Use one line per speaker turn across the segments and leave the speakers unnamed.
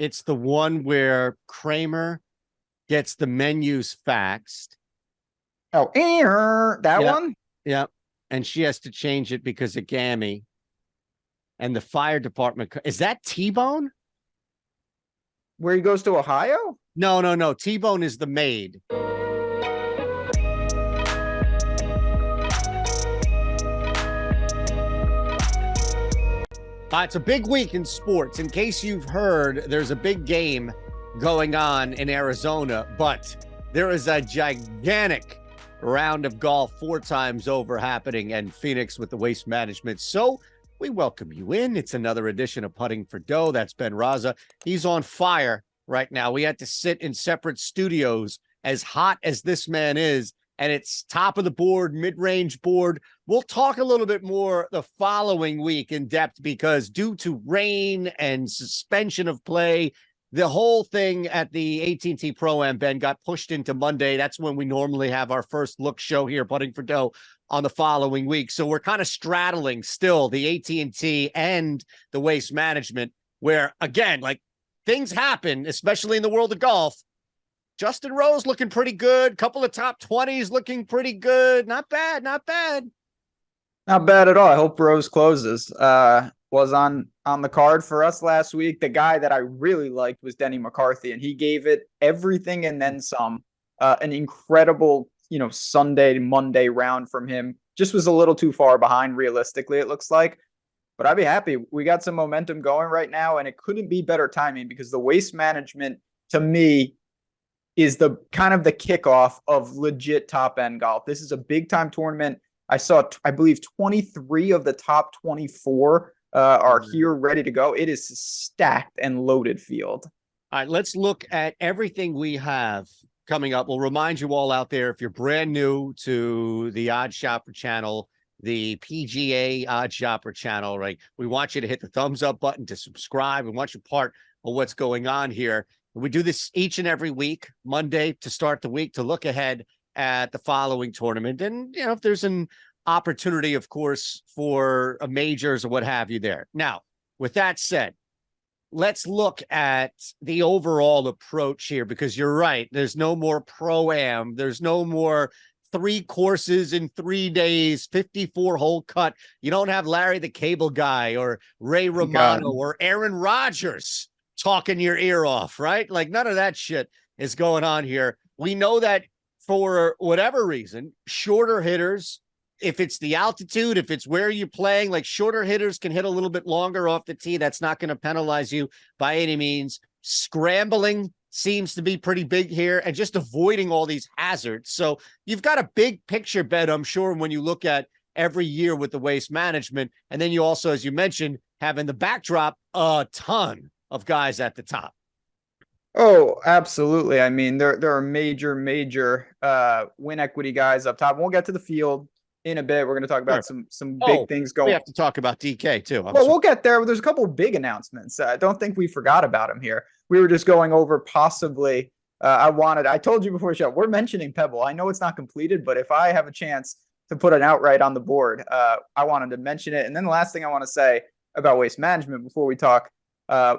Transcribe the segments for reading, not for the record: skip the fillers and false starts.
It's the one where Kramer gets the menus faxed.
Oh, that
Yep.
one?
Yep. And she has to change it because of Gammy. And the fire department. Is that T-Bone?
Where he goes to Ohio?
No. T-Bone is the maid. It's a big week in sports. In case you've heard, there's a big game going on in Arizona, but there is a gigantic round of golf 4 times over happening in Phoenix with the Waste Management. So we welcome you in. It's another edition of Putting for Dough. That's Ben Rasa. He's on fire right now. We had to sit in separate studios, as hot as this man is, and it's top of the board, mid-range board. We'll talk a little bit more the following week in depth because due to rain and suspension of play, the whole thing at the AT&T Pro-Am, Ben, got pushed into Monday. That's when we normally have our first look show here, Putting for Dough, on the following week. So we're kind of straddling still the AT&T and the Waste Management, where, again, like, things happen, especially in the world of golf. Justin Rose looking pretty good. Couple of top 20s looking pretty good. Not bad.
Not bad at all. I hope Rose closes. Was on the card for us last week. The guy that I really liked was Denny McCarthy, and he gave it everything and then some. An incredible, Sunday, Monday round from him. Just was a little too far behind, realistically, it looks like. But I'd be happy. We got some momentum going right now, and it couldn't be better timing because the Waste Management, to me, is the kind of the kickoff of legit top end golf. This is a big time tournament. I saw, I believe, 23 of the top 24 are here ready to go. It is a stacked and loaded field.
All right, let's look at everything we have coming up. We'll remind you all out there, if you're brand new to the OddsShopper channel, the PGA OddsShopper channel, right? We want you to hit the thumbs up button to subscribe. We want you part of what's going on here. We do this each and every week, Monday to start the week, to look ahead at the following tournament. And, if there's an opportunity, of course, for a majors or what have you there. Now, with that said, let's look at the overall approach here, because you're right. There's no more Pro-Am. There's no more 3 courses in 3 days, 54-hole cut. You don't have Larry the Cable Guy or Ray Romano or Aaron Rodgers talking your ear off, right? Like, none of that shit is going on here. We know that for whatever reason, shorter hitters, if it's the altitude, if it's where you're playing, like, shorter hitters can hit a little bit longer off the tee. That's not going to penalize you by any means. Scrambling seems to be pretty big here, and just avoiding all these hazards. So you've got a big picture bet, I'm sure, when you look at every year with the Waste Management. And then you also, as you mentioned, have in the backdrop a ton of guys at the top.
Oh, absolutely. I mean, there are major win equity guys up top. We'll get to the field in a bit. We're going to talk about some big things going.
We have to talk about DK too.
We'll get there. There's a couple of big announcements. I don't think we forgot about him here. We were just going over possibly. I told you before the show, we're mentioning Pebble. I know it's not completed, but if I have a chance to put an outright on the board, I wanted to mention it. And then the last thing I want to say about Waste Management before we talk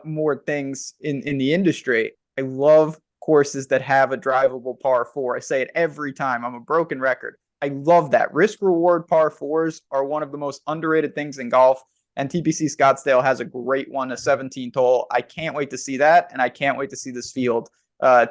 more things in the industry. I love courses that have a drivable par 4. I say it every time. I'm a broken record. I love that. Risk reward par 4s are one of the most underrated things in golf. And TPC Scottsdale has a great one, a 17th hole. I can't wait to see that. And I can't wait to see this field try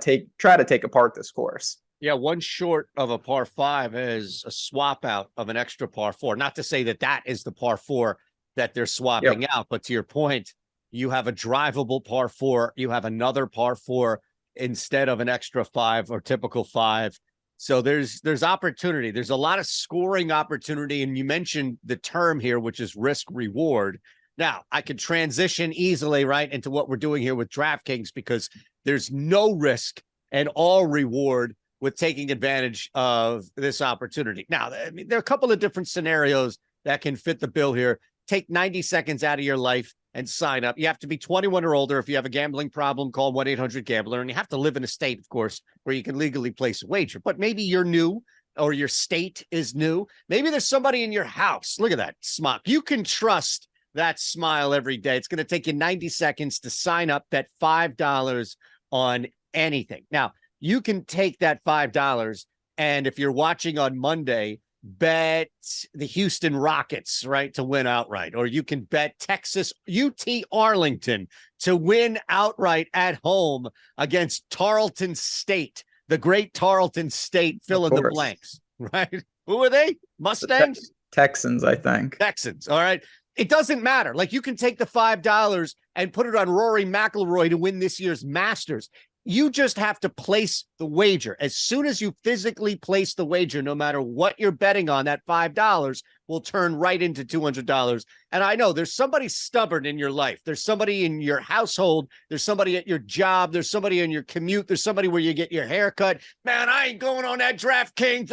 to take apart this course.
Yeah, one short of a par 5 is a swap out of an extra par 4. Not to say that is the par 4 that they're swapping out, but to your point, you have a drivable par 4. You have another par 4 instead of an extra 5 or typical 5. So there's opportunity. There's a lot of scoring opportunity. And you mentioned the term here, which is risk reward. Now, I could transition easily right into what we're doing here with DraftKings, because there's no risk and all reward with taking advantage of this opportunity. Now, I mean, there are a couple of different scenarios that can fit the bill here. Take 90 seconds out of your life and sign up. You have to be 21 or older. If you have a gambling problem, call 1-800-GAMBLER. And you have to live in a state, of course, where you can legally place a wager. But maybe you're new, or your state is new. Maybe there's somebody in your house. Look at that, Smock. You can trust that smile every day. It's going to take you 90 seconds to sign up, bet $5 on anything. Now, you can take that $5, and if you're watching on Monday, bet the Houston Rockets, right, to win outright. Or you can bet Texas UT Arlington to win outright at home against Tarleton State, the great Tarleton State, fill in the blanks, right? Who are they? Mustangs?
Texans, I think.
Texans. All right. It doesn't matter. Like, you can take the $5 and put it on Rory McIlroy to win this year's Masters. You just have to place the wager. As soon as you physically place the wager, no matter what you're betting on, that $5 will turn right into $200. And I know there's somebody stubborn in your life. There's somebody in your household. There's somebody at your job. There's somebody in your commute. There's somebody where you get your hair cut. Man, I ain't going on that DraftKings.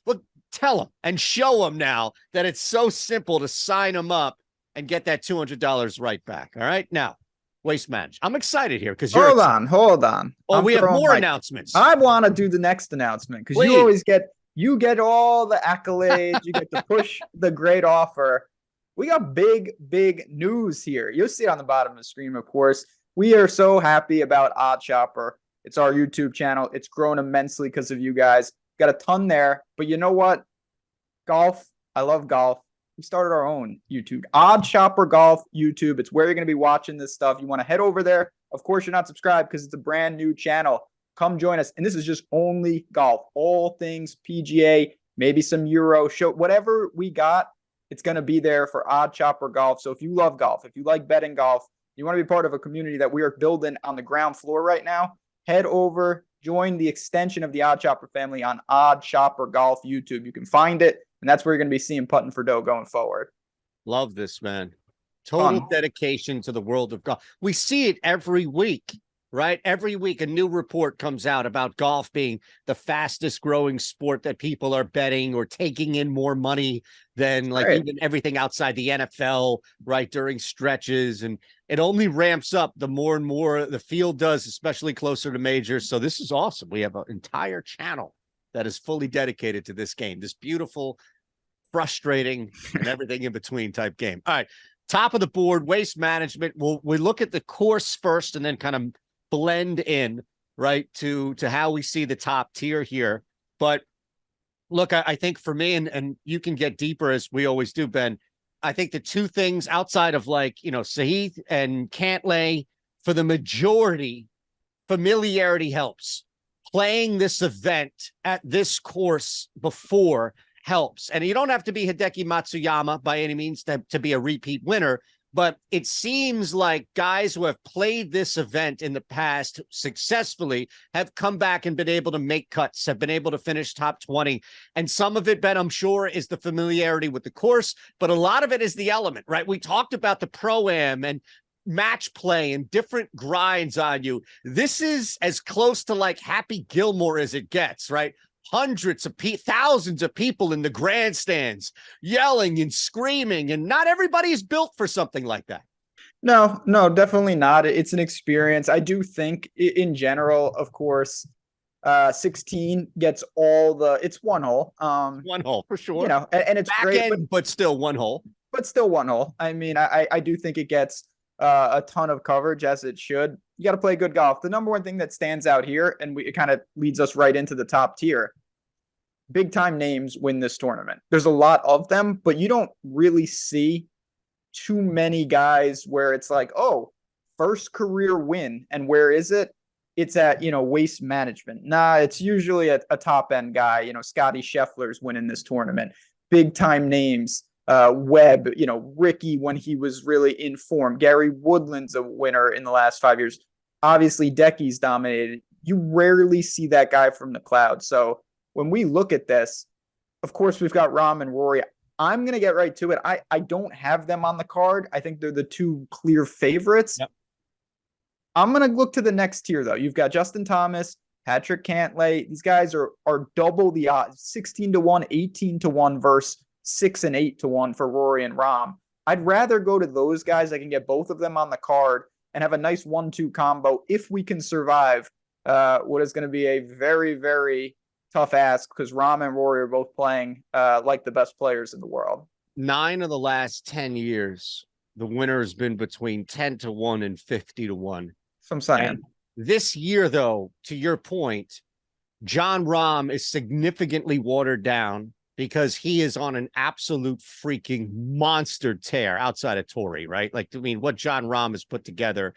Well, tell them and show them now that it's so simple to sign them up and get that $200 right back. All right. Now, Waste Management. I'm excited here because
hold on.
Oh, we have more announcements.
I want to do the next announcement because you always get all the accolades. You get to push the great offer. We got big news here. You'll see it on the bottom of the screen, of course. We are so happy about OddsShopper. It's our YouTube channel. It's grown immensely because of you guys. Got a ton there. But you know what? Golf. I love golf. We started our own YouTube, OddsShopper Golf YouTube. It's where you're going to be watching this stuff. You want to head over there. Of course, you're not subscribed because it's a brand new channel. Come join us. And this is just only golf, all things PGA, maybe some Euro show, whatever we got. It's going to be there for OddsShopper Golf. So if you love golf, if you like betting golf, you want to be part of a community that we are building on the ground floor right now, head over, join the extension of the OddsShopper family on OddsShopper Golf YouTube. You can find it. And that's where you're going to be seeing putting for dough going forward.
Love this, man. Total dedication to the world of golf. We see it every week, right? Every week a new report comes out about golf being the fastest growing sport that people are betting or taking in more money than even everything outside the NFL, right, during stretches. And it only ramps up the more and more the field does, especially closer to majors. So this is awesome. We have an entire channel that is fully dedicated to this game, this beautiful, frustrating, and everything in between type game. All right, top of the board, Waste Management. We look at the course first and then kind of blend in, right, to how we see the top tier here. But look, I think for me, and you can get deeper as we always do, Ben, I think the two things outside of Sahith and Cantlay, for the majority, familiarity helps. Playing this event at this course before helps. And you don't have to be Hideki Matsuyama by any means to be a repeat winner, but it seems like guys who have played this event in the past successfully have come back and been able to make cuts, have been able to finish top 20. And some of it, Ben, I'm sure, is the familiarity with the course, but a lot of it is the element, right? We talked about the Pro-Am and match play and different grinds on you. This is as close to like Happy Gilmore as it gets, right? Hundreds of thousands of people in the grandstands yelling and screaming, and not everybody is built for something like that.
No, definitely not. It's an experience. I do think in general, of course, 16 gets it's one hole.
One hole for sure.
You know, and it's
back
great,
end, but still one hole.
But still one hole. I mean, I do think it gets a ton of coverage, as it should. You got to play good golf. The number one thing that stands out here, and it kind of leads us right into the top tier, big time names win this tournament. There's a lot of them, but you don't really see too many guys where it's like, oh, first career win. And where is it? It's at, Waste Management. Nah, it's usually a top end guy. Scotty Scheffler's winning this tournament. Big time names. Webb, Ricky when he was really in form. Gary Woodland's a winner in the last 5 years. Obviously, Decky's dominated. You rarely see that guy from the cloud. So when we look at this, of course, we've got Rahm and Rory. I'm going to get right to it. I don't have them on the card. I think they're the two clear favorites.
Yep.
I'm going to look to the next tier, though. You've got Justin Thomas, Patrick Cantlay. These guys are double the odds, 16-1, 18-1 versus 6 and 8-1 for Rory and Rahm. I'd rather go to those guys. I can get both of them on the card and have a nice 1-2 combo if we can survive what is going to be a very, very tough ask, because Rahm and Rory are both playing like the best players in the world.
9 of the last 10 years, the winner has been between 10 to 1 and 50 to 1.
So I'm saying.
And this year, though, to your point, John Rahm is significantly watered down because he is on an absolute freaking monster tear outside of Torrey, right? Like, I mean, what John Rahm has put together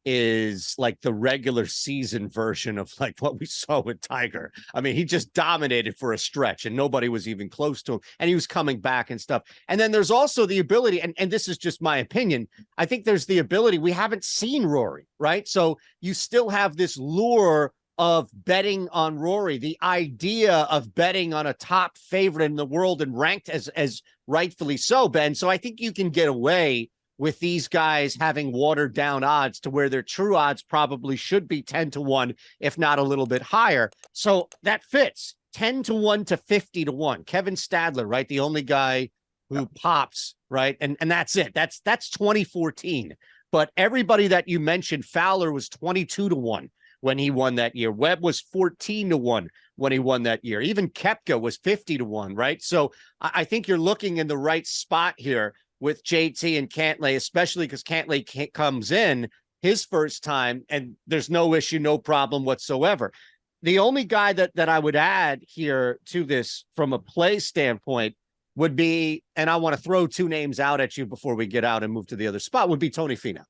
is like the regular season version of like what we saw with Tiger. I mean, he just dominated for a stretch and nobody was even close to him. And he was coming back and stuff. And then there's also the ability, and this is just my opinion, I think there's the ability, we haven't seen Rory, right? So you still have this lure of betting on Rory, the idea of betting on a top favorite in the world and ranked as rightfully so, Ben. So I think you can get away with these guys having watered down odds to where their true odds probably should be 10 to 1, if not a little bit higher. So that fits 10 to 1 to 50 to 1. Kevin Stadler, right? The only guy who pops, right? And that's it. That's 2014. But everybody that you mentioned, Fowler was 22 to 1 when he won that year. Webb was 14 to 1 when he won that year. Even Koepka was 50 to 1, right? So I think you're looking in the right spot here with JT and Cantlay, especially because Cantlay comes in his first time and there's no issue, no problem whatsoever. The only guy that I would add here to this from a play standpoint would be, and I want to throw two names out at you before we get out and move to the other spot, would be Tony Finau.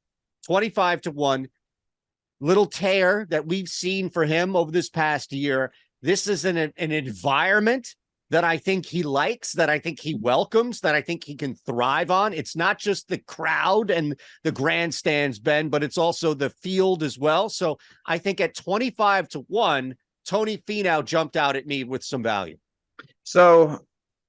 25 to 1. Little tear that we've seen for him over this past year. This is an environment that I think he likes, that I think he welcomes, that I think he can thrive on. It's not just the crowd and the grandstands, Ben, but it's also the field as well. So I think at 25 to 1, Tony Finau jumped out at me with some value.
So a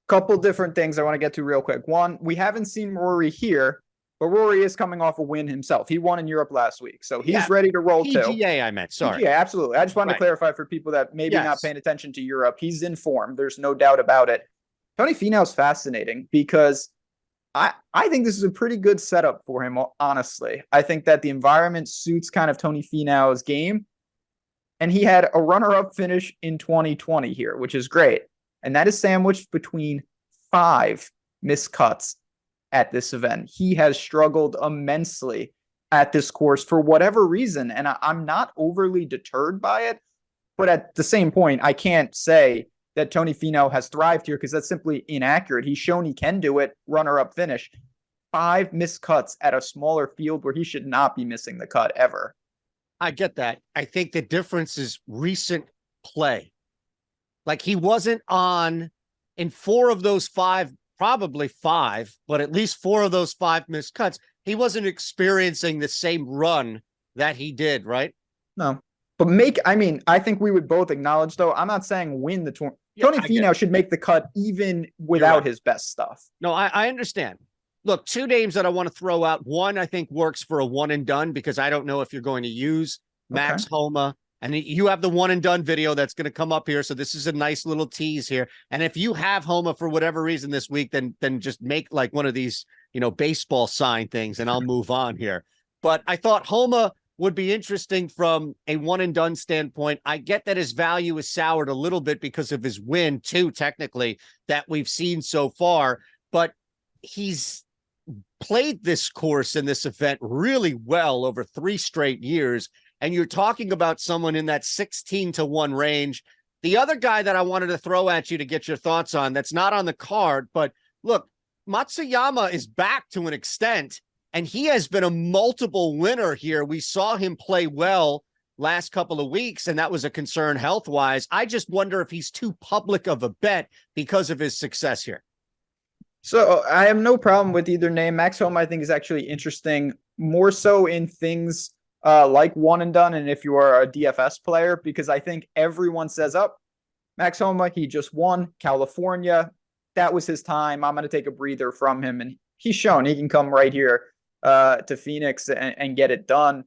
couple different things I want to get to real quick. One, we haven't seen Rory here, but Rory is coming off a win himself. He won in Europe last week, so he's ready to roll too.
PGA, I meant. Sorry.
PGA, absolutely. I just wanted to clarify for people that maybe not paying attention to Europe. He's in form. There's no doubt about it. Tony Finau's fascinating because I think this is a pretty good setup for him, honestly. I think that the environment suits kind of Tony Finau's game. And he had a runner-up finish in 2020 here, which is great. And that is sandwiched between 5 missed cuts at this event. He has struggled immensely at this course for whatever reason, and I'm not overly deterred by it. But at the same point, I can't say that Tony Finau has thrived here because that's simply inaccurate. He's shown he can do it, runner-up finish. 5 missed cuts at a smaller field where he should not be missing the cut ever.
I get that. I think the difference is recent play. Like he wasn't on in 4 of those 5, probably 5, but at least 4 of those 5 missed cuts. He wasn't experiencing the same run that he did, right?
No. But I think we would both acknowledge, though, I'm not saying win the tournament. Tony Finau should make the cut even without his best stuff.
No, I understand. Look, 2 names that I want to throw out. One, I think works for a one and done because I don't know if you're going to use Max Homa. And you have the one and done video that's going to come up here. So this is a nice little tease here. And if you have Homa for whatever reason this week, then just make like one of these, baseball sign things and I'll move on here. But I thought Homa would be interesting from a one and done standpoint. I get that his value is soured a little bit because of his win too, technically, that we've seen so far, but he's played this course in this event really well over 3 straight years. And you're talking about someone in that 16 to 1 range. The other guy that I wanted to throw at you to get your thoughts on, that's not on the card, but look, Matsuyama is back to an extent, and he has been a multiple winner here. We saw him play well last couple of weeks, and that was a concern health-wise. I just wonder if he's too public of a bet because of his success here.
So I have no problem with either name. Max Homa, I think, is actually interesting, more so in things like one and done, and if you are a DFS player, because I think everyone says, Max Homa, he just won California. That was his time. I'm going to take a breather from him. And he's shown he can come right here to Phoenix and get it done.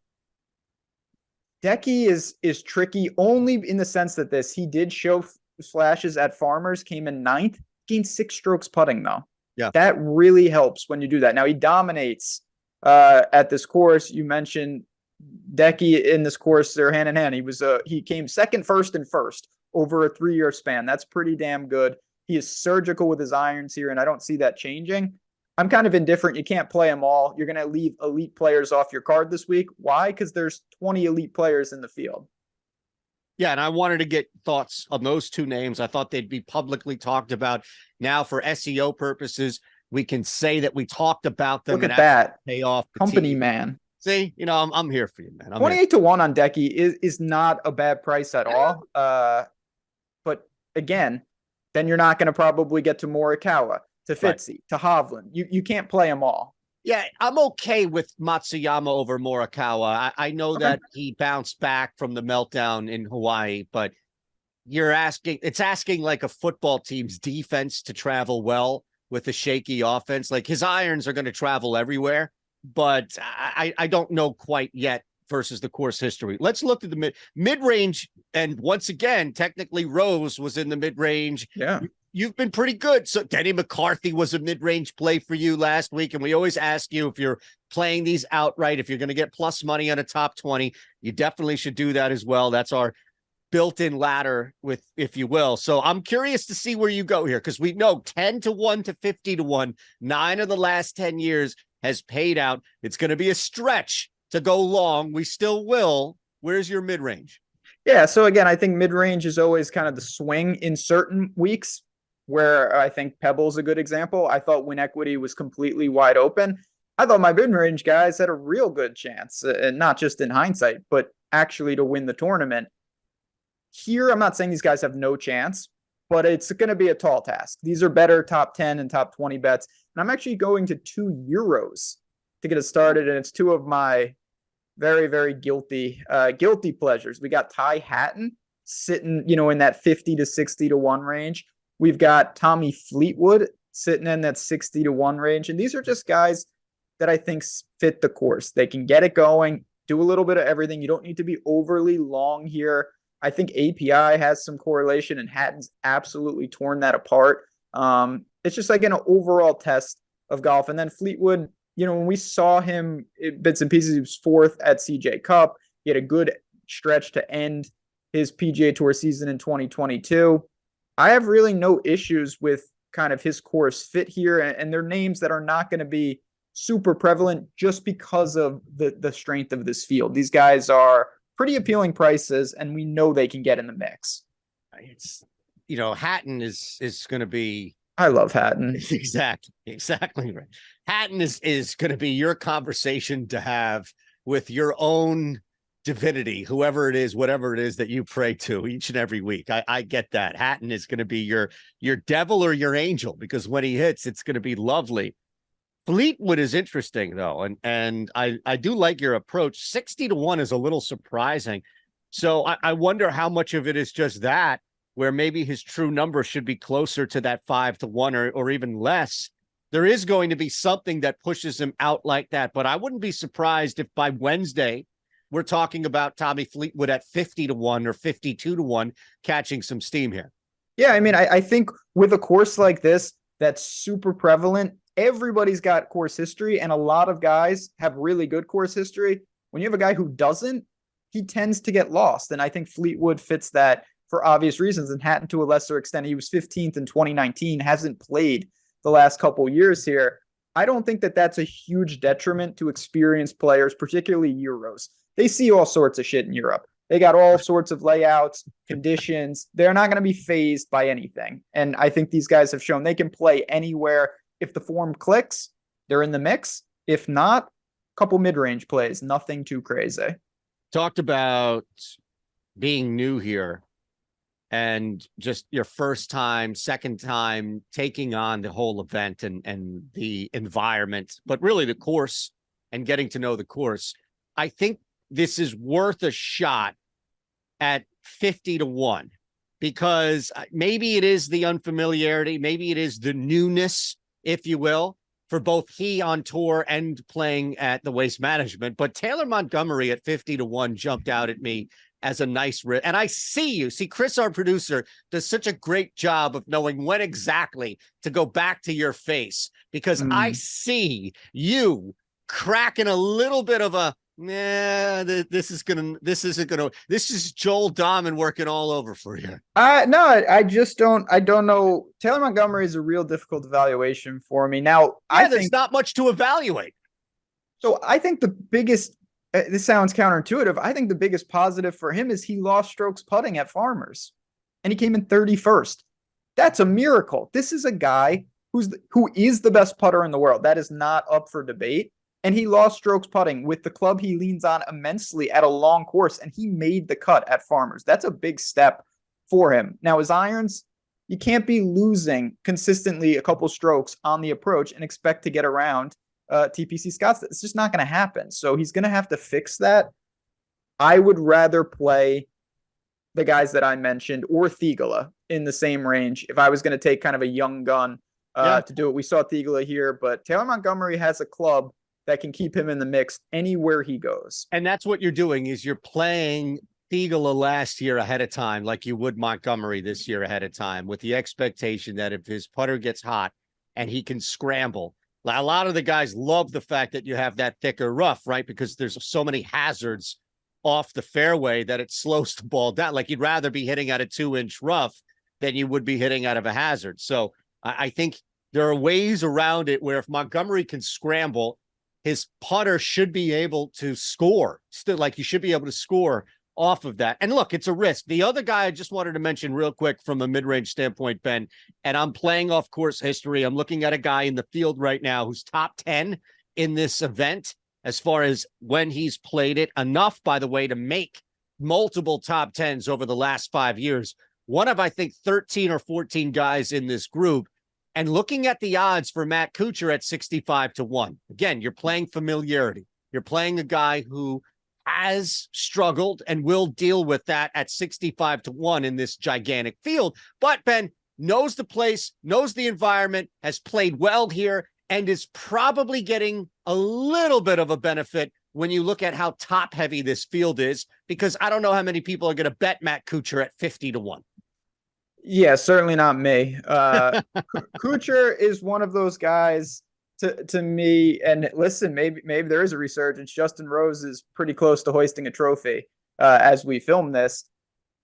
Decky is tricky only in the sense that he did show flashes at Farmers, came in 9th, gained 6 strokes putting though.
Yeah.
That really helps when you do that. Now he dominates at this course. You mentioned Decky in this course, they're hand in hand. He came second, first, and first over a 3-year span. That's pretty damn good. He is surgical with his irons here, and I don't see that changing. I'm kind of indifferent. You can't play them all. You're going to leave elite players off your card this week. Why? Because there's 20 elite players in the field.
Yeah, and I wanted to get thoughts on those two names. I thought they'd be publicly talked about. Now, for SEO purposes, we can say that we talked about them.
Look at that.
Pay off the
company
team.
Man.
See, I'm here for you, man.
28-1 on Decky is not a bad price at all. But again, then you're not going to probably get to Morikawa, to Fitzy, to Hovland. You can't play them all.
Yeah, I'm okay with Matsuyama over Morikawa. I know that he bounced back from the meltdown in Hawaii, but it's asking like a football team's defense to travel well with a shaky offense. Like, his irons are going to travel everywhere, but I don't know quite yet versus the course history. Let's look at the mid-range. And once again, technically Rose was in the mid-range.
Yeah.
You've been pretty good. So Denny McCarthy was a mid-range play for you last week. And we always ask you, if you're playing these outright, if you're going to get plus money on a top 20, you definitely should do that as well. That's our built-in ladder, with, if you will. So I'm curious to see where you go here, because we know 10-1 to 50-1, 9 of the last 10 years has paid out. It's going to be a stretch to go long. We still will. Where's your mid-range?
Yeah. So again, I think mid-range is always kind of the swing in certain weeks, where I think Pebble's a good example. I thought Win Equity was completely wide open. I thought my mid-range guys had a real good chance, and not just in hindsight, but actually to win the tournament. Here, I'm not saying these guys have no chance, but it's going to be a tall task. These are better top 10 and top 20 bets. And I'm actually going to 2 Euros to get us started. And it's 2 of my very, very guilty pleasures. We got Ty Hatton sitting, in that 50 to 60-1 range. We've got Tommy Fleetwood sitting in that 60-1 range. And these are just guys that I think fit the course. They can get it going, do a little bit of everything. You don't need to be overly long here. I think API has some correlation, and Hatton's absolutely torn that apart. It's just like an overall test of golf. And then Fleetwood, when we saw him bits and pieces, he was 4th at CJ Cup. He had a good stretch to end his PGA Tour season in 2022. I have really no issues with kind of his course fit here, and they're names that are not going to be super prevalent just because of the strength of this field. These guys are pretty appealing prices, and we know they can get in the mix.
It's, Hatton is going to be.
I love Hatton.
Exactly right. Hatton is going to be your conversation to have with your own divinity, whoever it is, whatever it is that you pray to each and every week. I get that. Hatton is going to be your devil or your angel, because when he hits, it's going to be lovely. Fleetwood is interesting though, and I do like your approach. 60-1 is a little surprising. So I wonder how much of it is just that, where maybe his true number should be closer to that 5-1 or even less. There is going to be something that pushes him out like that, but I wouldn't be surprised if by Wednesday we're talking about Tommy Fleetwood at 50-1 or 52-1 catching some steam here.
Yeah, I mean, I think with a course like this that's super prevalent, everybody's got course history, and a lot of guys have really good course history. When you have a guy who doesn't, he tends to get lost. And I think Fleetwood fits that for obvious reasons, and Hatton to a lesser extent. He was 15th in 2019, hasn't played the last couple years here. I don't think that that's a huge detriment to experienced players, particularly Euros. They see all sorts of shit in Europe. They got all sorts of layouts, conditions. They're not going to be fazed by anything. And I think these guys have shown they can play anywhere. If the form clicks, they're in the mix. If not, a couple mid-range plays, nothing too crazy.
Talked about being new here and just your first time, second time taking on the whole event and the environment, but really the course and getting to know the course. I think this is worth a shot at 50-1, because maybe it is the unfamiliarity, maybe it is the newness, if you will, for both he on tour and playing at the Waste Management. But Taylor Montgomery at 50-1 jumped out at me as a nice risk. And I see Chris, our producer, does such a great job of knowing when exactly to go back to your face, because I see you cracking a little bit of a Nah, this is Joel Dahman working all over for you.
No, I don't know. Taylor Montgomery is a real difficult evaluation for me. Now, I
Yeah, there's
think
not much to evaluate.
so. I think the biggest, this sounds counterintuitive. I think the biggest positive for him is he lost strokes putting at Farmers and he came in 31st. That's a miracle. This is a guy who is the best putter in the world. That is not up for debate. And he lost strokes putting with the club he leans on immensely at a long course, and he made the cut at Farmers. That's a big step for him. Now, his irons, you can't be losing consistently a couple strokes on the approach and expect to get around TPC Scotts. It's just not going to happen. So he's going to have to fix that. I would rather play the guys that I mentioned or Thigala in the same range if I was going to take kind of a young gun to do it. We saw Thigala here, but Taylor Montgomery has a club that can keep him in the mix anywhere he goes.
And that's what you're doing is you're playing Thigala last year ahead of time, like you would Montgomery this year ahead of time, with the expectation that if his putter gets hot and he can scramble. A lot of the guys love the fact that you have that thicker rough, right? Because there's so many hazards off the fairway that it slows the ball down. Like you'd rather be hitting at a 2-inch rough than you would be hitting out of a hazard. So I think there are ways around it where if Montgomery can scramble, his putter should be able to score. Still, like you should be able to score off of that. And look, it's a risk. The other guy I just wanted to mention real quick from a mid-range standpoint, Ben, and I'm playing off course history. I'm looking at a guy in the field right now who's top 10 in this event as far as when he's played it. Enough, by the way, to make multiple top 10s over the last 5 years. One of, I think, 13 or 14 guys in this group. And looking at the odds for Matt Kuchar at 65-1, again, you're playing familiarity. You're playing a guy who has struggled and will deal with that at 65-1 in this gigantic field. But Ben knows the place, knows the environment, has played well here, and is probably getting a little bit of a benefit when you look at how top heavy this field is, because I don't know how many people are going to bet Matt Kuchar at 50-1.
Yeah, certainly not me. Kuchar is one of those guys to me. And listen, maybe there is a resurgence. Justin Rose is pretty close to hoisting a trophy as we film this.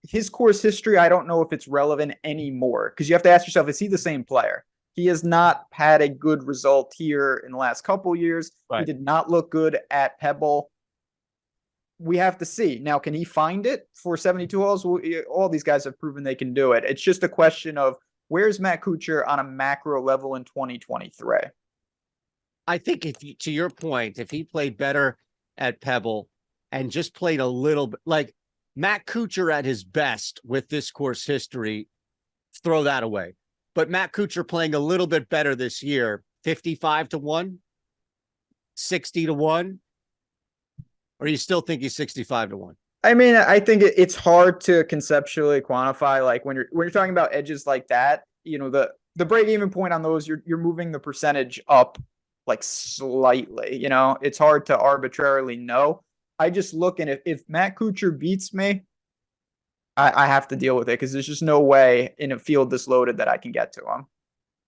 His course history, I don't know if it's relevant anymore because you have to ask yourself, is he the same player? He has not had a good result here in the last couple years. Right. He did not look good at Pebble. We have to see. Now, can he find it for 72 holes? All these guys have proven they can do it. It's just a question of where's Matt Kuchar on a macro level in 2023?
I think to your point, if he played better at Pebble and just played a little bit like Matt Kuchar at his best with this course history, throw that away. But Matt Kuchar playing a little bit better this year, 55-1, 60-1. Or you still think he's 65-1?
I mean, I think it's hard to conceptually quantify. Like when you're talking about edges like that, you know, the break-even point on those, you're moving the percentage up like slightly. You know, it's hard to arbitrarily know. I just look, and if Matt Kuchar beats me, I have to deal with it because there's just no way in a field this loaded that I can get to him.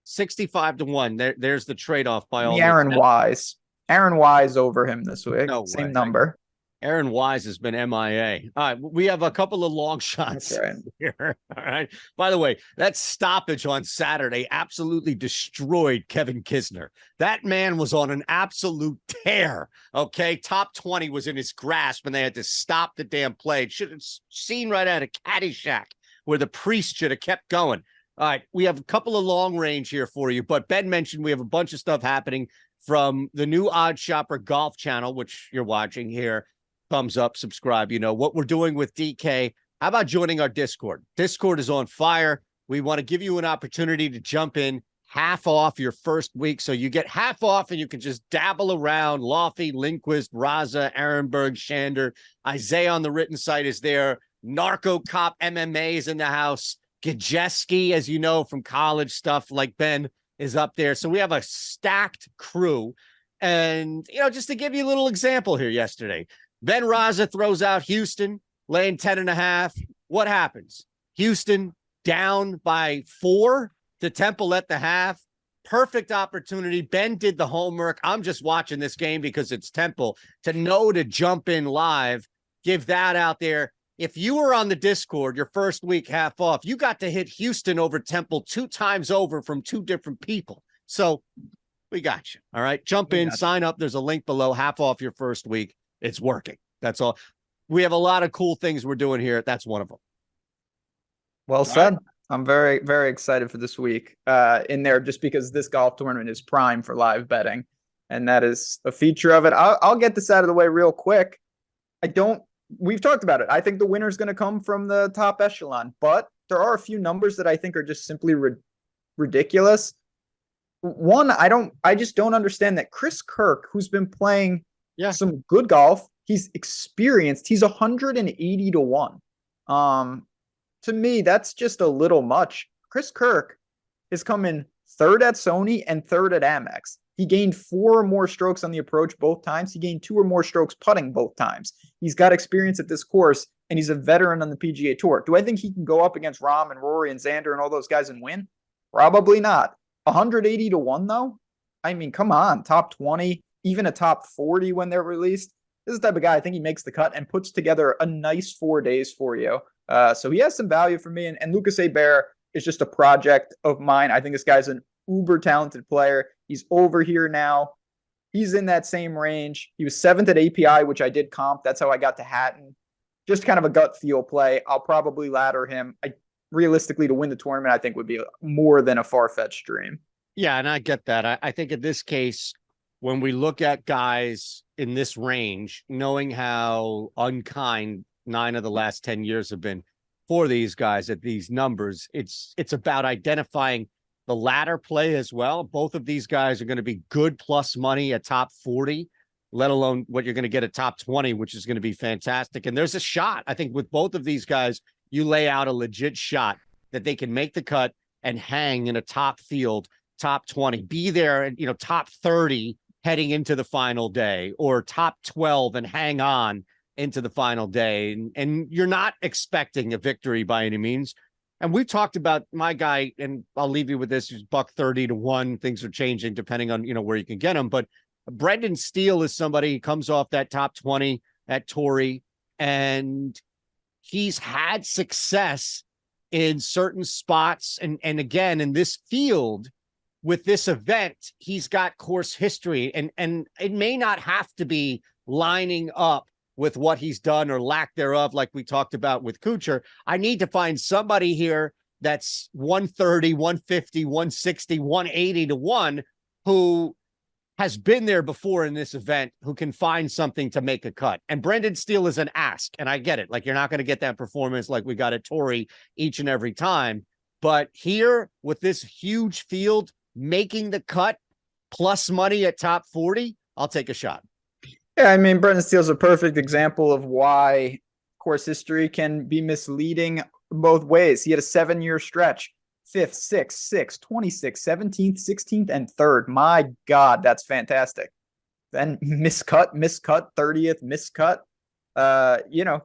65-1. There's the trade-off by all.
Aaron Wise. Aaron Wise over him this week.
No
Same
way.
number.
Aaron Wise has been MIA. All right, we have a couple of long shots here. All right. By the way, that stoppage on Saturday absolutely destroyed Kevin Kisner. That man was on an absolute tear. Okay, top 20 was in his grasp, and they had to stop the damn play. It should have seen right out of Caddyshack where the priest should have kept going. All right, we have a couple of long range here for you, but Ben mentioned we have a bunch of stuff happening from the new OddsShopper golf channel, which you're watching here. Thumbs up, subscribe. You know what we're doing with DK. How about joining our Discord? Discord is on fire. We want to give you an opportunity to jump in half off your first week. So you get half off and you can just dabble around. Lofty, Lindquist, Rasa, Ehrenberg, Shander. Isaiah on the written site is there. Narco Cop MMA is in the house. Gajeski, as you know, from college stuff like Ben is up there. So we have a stacked crew. And, you know, just to give you a little example here yesterday, Ben Rasa throws out Houston, laying 10.5. What happens? Houston down by 4 to Temple at the half. perfect opportunity. Ben did the homework. I'm just watching this game because it's Temple to know to jump in live, give that out there. If you were on the Discord, your first week half off, you got to hit Houston over Temple 2 times over from 2 different people. So we got you. All right. Jump in, sign up. There's a link below, half off your first week. It's working. That's all. We have a lot of cool things we're doing here. That's one of them.
Well said. I'm very, very excited for this week in there, just because this golf tournament is prime for live betting. And that is a feature of it. I'll get this out of the way real quick. We've talked about it. I think the winner is going to come from the top echelon, but there are a few numbers that I think are just simply ridiculous. One, I just don't understand that Chris Kirk, who's been playing some good golf, he's experienced, he's 180 to 1. To me, that's just a little much. Chris Kirk has come in 3rd at Sony and 3rd at Amex. He gained 4 or more strokes on the approach both times. He gained 2 or more strokes putting both times. He's got experience at this course, and he's a veteran on the PGA Tour. Do I think he can go up against Rahm and Rory and Xander and all those guys and win? Probably not. 180 to 1, though? I mean, come on. Top 20, even a top 40 when they're released. This is the type of guy, I think he makes the cut and puts together a nice 4 days for you. So he has some value for me. And Lucas Hebert is just a project of mine. I think this guy's an uber talented player. He's over here now. He's in that same range. He was 7th at API, which I did comp. That's how I got to Hatton. Just kind of a gut feel play. I'll probably ladder him. Realistically, to win the tournament, I think would be more than a far-fetched dream.
Yeah, and I get that. I think in this case, when we look at guys in this range, knowing how unkind 9 of the last 10 years have been for these guys at these numbers, it's about identifying the ladder play as well. Both of these guys are going to be good plus money at top 40, let alone what you're going to get at top 20, which is going to be fantastic. And there's a shot, I think, with both of these guys, you lay out a legit shot that they can make the cut and hang in a top field, top 20, be there and, top 30 heading into the final day, or top 12 and hang on into the final day. And you're not expecting a victory by any means. And we've talked about my guy, and I'll leave you with this, he's $130 to 1. Things are changing depending on, where you can get him. But Brendan Steele is somebody who comes off that top 20 at Torrey, and he's had success in certain spots. And again, in this field, with this event, he's got course history, and it may not have to be lining up with what he's done or lack thereof, like we talked about with Kuchar. I need to find somebody here that's 130, 150, 160, 180 to 1 who has been there before in this event, who can find something to make a cut. And Brendan Steele is an ask, and I get it. Like, you're not going to get that performance like we got at Torrey each and every time. But here, with this huge field, making the cut plus money at top 40, I'll take a shot.
Yeah, I mean, Brendan Steele's a perfect example of why course history can be misleading both ways. He had a 7-year stretch, 5th, 6th, 6th, 26th, 17th, 16th, and 3rd. My God, that's fantastic. Then miscut, 30th, miscut.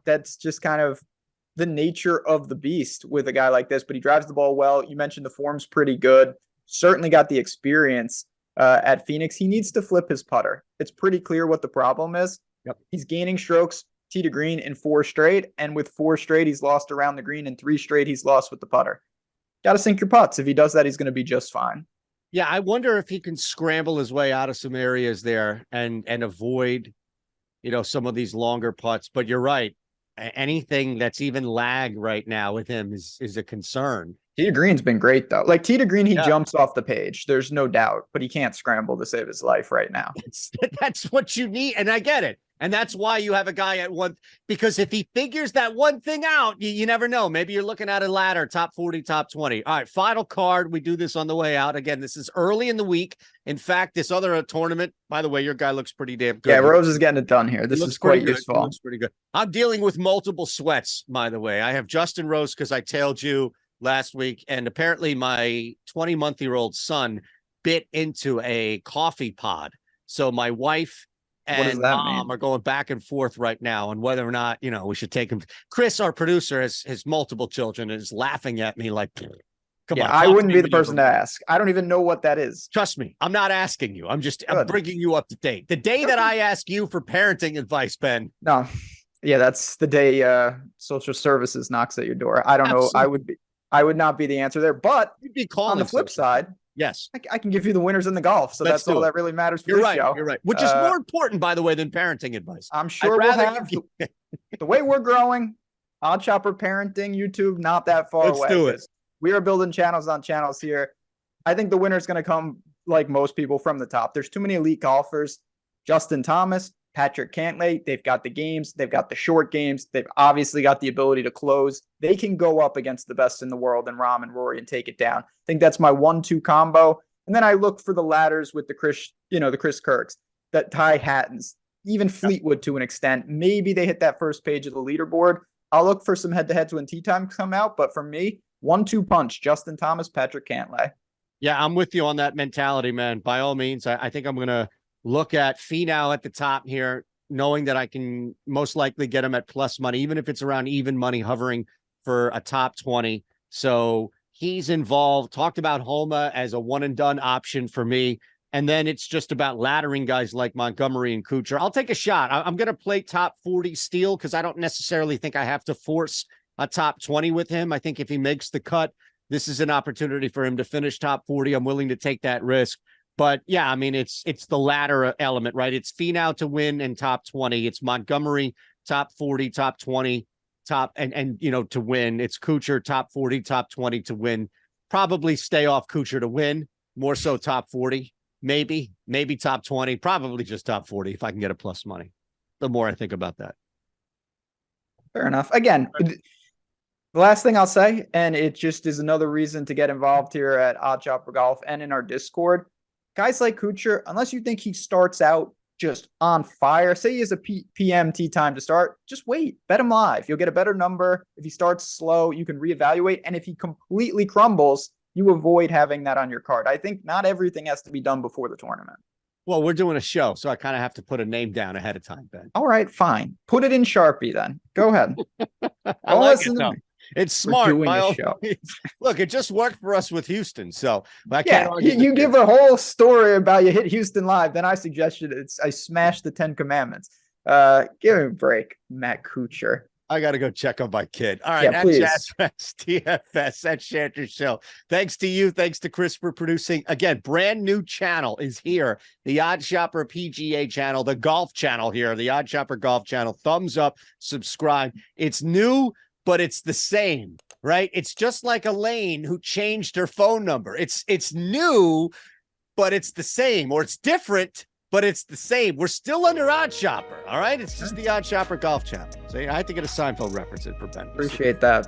That's just kind of the nature of the beast with a guy like this. But he drives the ball well. You mentioned the form's pretty good. Certainly got the experience. At Phoenix, he needs to flip his putter. It's pretty clear what the problem is.
Yep.
He's gaining strokes tee to green in 4 straight, and with 4 straight, he's lost around the green, and 3 straight, he's lost with the putter. Got to sink your putts. If he does that, he's going to be just fine.
Yeah, I wonder if he can scramble his way out of some areas there and avoid, some of these longer putts. But you're right. Anything that's even lag right now with him is a concern.
Tee to green's been great, though. Like, tee to green, he jumps off the page. There's no doubt, but he can't scramble to save his life right now.
That's what you need, and I get it. And that's why you have a guy at one, because if he figures that one thing out, you never know. Maybe you're looking at a ladder, top 40, top 20. All right, final card. We do this on the way out. Again, this is early in the week. In fact, this other tournament, by the way, your guy looks pretty damn good.
Yeah, Rose is getting it done here. This is quite useful.
Looks pretty good. I'm dealing with multiple sweats, by the way. I have Justin Rose because I tailed you last week, and apparently my 20-month-old son bit into a coffee pod. So my wife and mom are going back and forth right now on whether or not, we should take him. Chris, our producer, has multiple children and is laughing at me like, Come
Yeah,
on.
I
talk
wouldn't
me
be the
when you
person to
remember.
ask. I don't even know what that is.
Trust me, I'm not asking you. I'm
Good.
bringing you up to date. The day that I ask you for parenting advice, Ben.
No. Yeah, that's the day social services knocks at your door. I don't know.
Absolutely.
I would not be the answer there. But
You'd be
on the
calling
flip
social
side,
Yes.
I can give you the winners in the golf. So
Let's
that's all
do it.
that really matters for
You're
this
right.
show.
You're right. Which is more important, by the way, than parenting advice.
I'm
I'd
sure we'll
rather
have
you-
the way we're growing, OddsShopper parenting, YouTube, not that far
Let's
away.
do it.
We are building channels on channels here. I think the winner is going to come, like most people, from the top. There's too many elite golfers. Justin Thomas, Patrick Cantlay, they've got the games. They've got the short games. They've obviously got the ability to close. They can go up against the best in the world and Rahm and Rory and take it down. I think that's my 1-2 combo. And then I look for the ladders with the Chris Kirks, that Ty Hattons, even Fleetwood to an extent. Maybe they hit that first page of the leaderboard. I'll look for some head-to-heads when tee time come out. But for me, 1-2 punch, Justin Thomas, Patrick Cantlay.
Yeah, I'm with you on that mentality, man. By all means, I think I'm going to look at Finau at the top here, knowing that I can most likely get him at plus money, even if it's around even money, hovering for a top 20. So he's involved. Talked about Homa as a one and done option for me. And then it's just about laddering guys like Montgomery and Kuchar. I'll take a shot. I'm going to play top 40 Steele because I don't necessarily think I have to force a top 20 with him. I think if he makes the cut, this is an opportunity for him to finish top 40. I'm willing to take that risk. But yeah, I mean, it's the latter element, right? It's Finau to win and top 20. It's Montgomery, top 40, top 20, and to win. It's Kuchar, top 40, top 20 to win. Probably stay off Kuchar to win. More so top 40, maybe top 20, probably just top 40 if I can get a plus money. The more I think about that.
Fair enough. Again, the last thing I'll say, and it just is another reason to get involved here at OddsShopper Golf and in our Discord. Guys like Kuchar, unless you think he starts out just on fire, say he has a PM tee time to start, just wait, bet him live. You'll get a better number. If he starts slow, you can reevaluate. And if he completely crumbles, you avoid having that on your card. I think not everything has to be done before the tournament.
Well, we're doing a show, so I kind of have to put a name down ahead of time, Ben.
All right, fine. Put it in Sharpie then. Go ahead.
I like it, though. It's smart.
Doing a show.
Look, it just worked for us with Houston. So I
can't argue. You give a whole story about you hit Houston live. Then I suggested I smashed the 10 commandments. Give me a break, Matt Kuchar.
I got to go check on my kid. All right.
Yeah, please.
TFS, that's Shander Show. Thanks to you. Thanks to Chris for producing. Again, brand new channel is here. The OddsShopper PGA channel, the golf channel here, the OddsShopper golf channel. Thumbs up, subscribe. It's new, but it's the same, right? It's just like Elaine who changed her phone number. It's new, but it's the same, or it's different, but it's the same. We're still under OddsShopper, all right? It's just the OddsShopper golf channel. So I had to get a Seinfeld reference in for Ben.
Appreciate that.